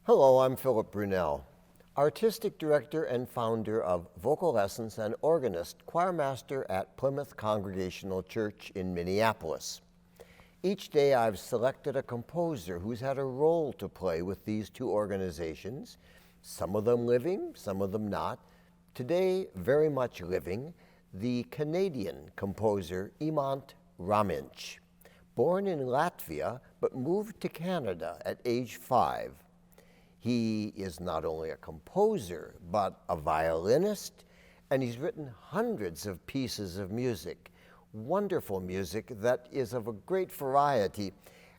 Hello, I'm Philip Brunelle, Artistic Director and founder of Vocal Lessons and organist, choirmaster at Plymouth Congregational Church in Minneapolis. Each day I've selected a composer who's had a role to play with these two organizations, some of them living, some of them not. Today, very much living, the Canadian composer Imant Raminsh, born in Latvia but moved to Canada at age 5. He is not only a composer, but a violinist, and he's written hundreds of pieces of music, wonderful music that is of a great variety.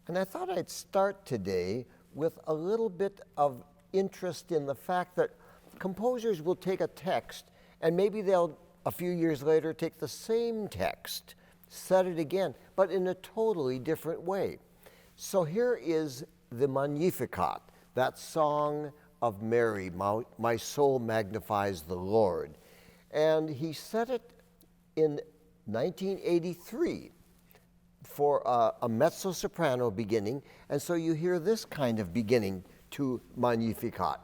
And I thought I'd start today with a little bit of interest in the fact that composers will take a text, and maybe they'll, a few years later, take the same text, set it again, but in a totally different way. So here is the Magnificat, that song of Mary, My Soul Magnifies the Lord. And he set it in 1983 for a mezzo-soprano beginning, and so you hear this kind of beginning to Magnificat.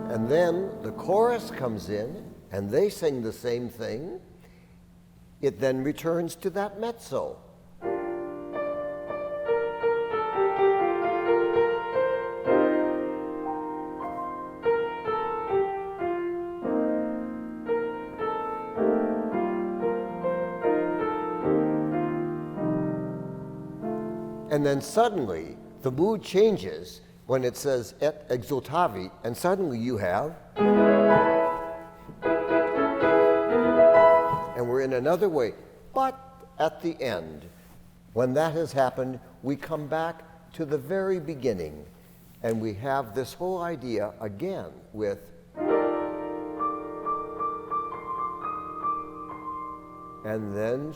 And then the chorus comes in, and they sing the same thing. It then returns to that mezzo. And then suddenly, the mood changes when it says et exultavi, and suddenly you have, and we're in another way. But at the end, when that has happened, we come back to the very beginning, and we have this whole idea again with, and then,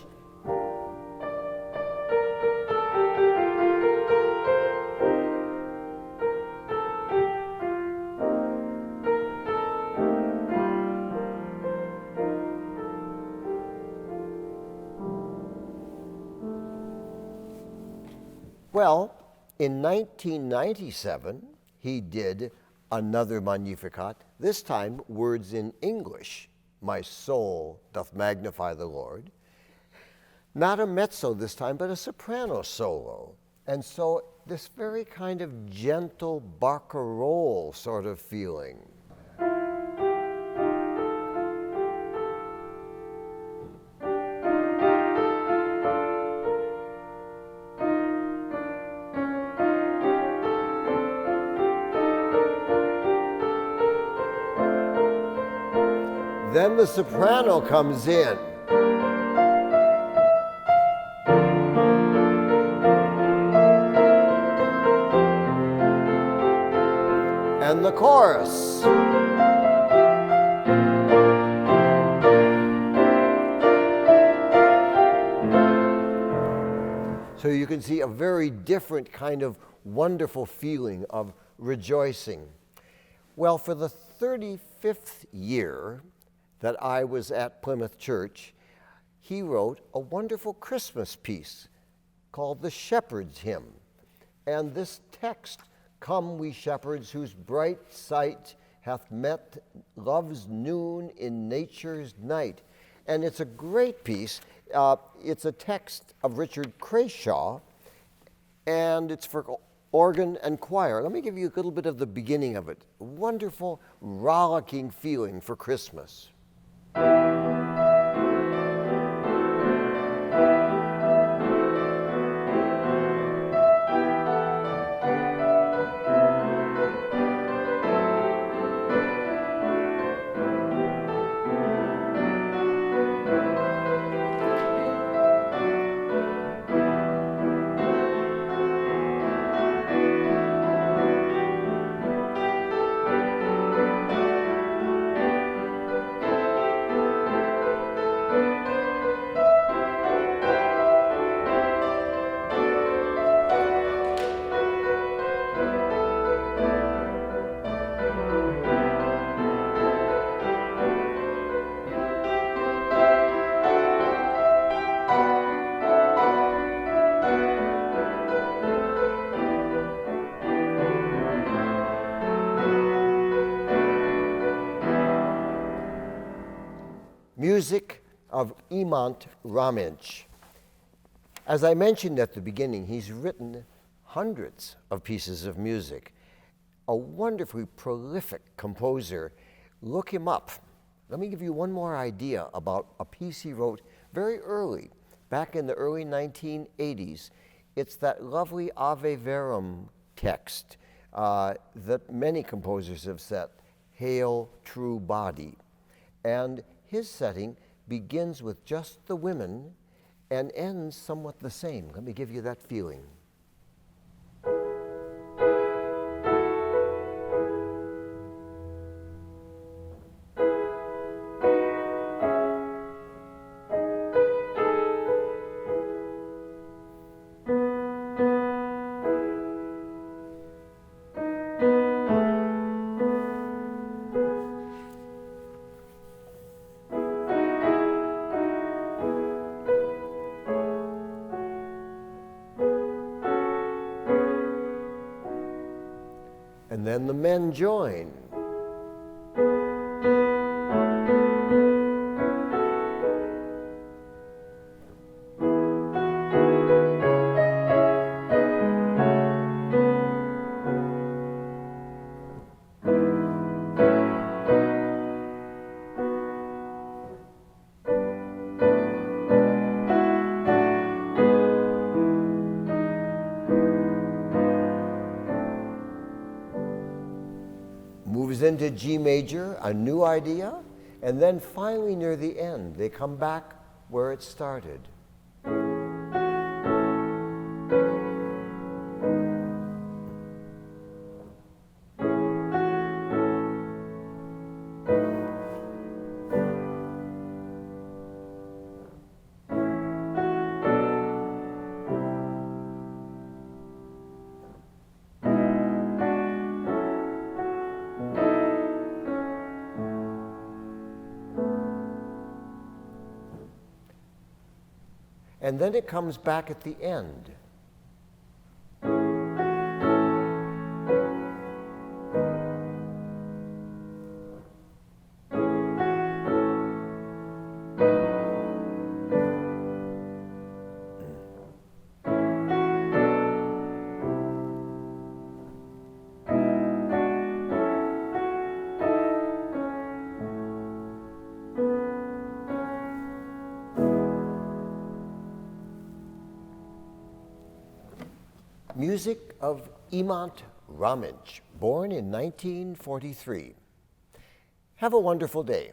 well, in 1997, he did another Magnificat, this time words in English. My soul doth magnify the Lord. Not a mezzo this time, but a soprano solo. And so this very kind of gentle barcarolle sort of feeling. Then the soprano comes in. And the chorus. So you can see a very different kind of wonderful feeling of rejoicing. Well, for the 35th year that I was at Plymouth Church, he wrote a wonderful Christmas piece called the Shepherd's Hymn. And this text, come we shepherds whose bright sight hath met love's noon in nature's night. And it's a great piece. It's a text of Richard Crashaw, and it's for organ and choir. Let me give you a little bit of the beginning of it. Wonderful, rollicking feeling for Christmas. music of Imant Raminsh. As I mentioned at the beginning, he's written hundreds of pieces of music. A wonderfully prolific composer. Look him up. Let me give you one more idea about a piece he wrote very early, back in the early 1980s. It's that lovely Ave Verum text that many composers have set, Hail, True Body. And his setting begins with just the women and ends somewhat the same. Let me give you that feeling. And then the men join. Moves into G major, a new idea, and then finally near the end, they come back where it started. And then it comes back at the end. Music of Imant Raminsh, born in 1943. Have a wonderful day.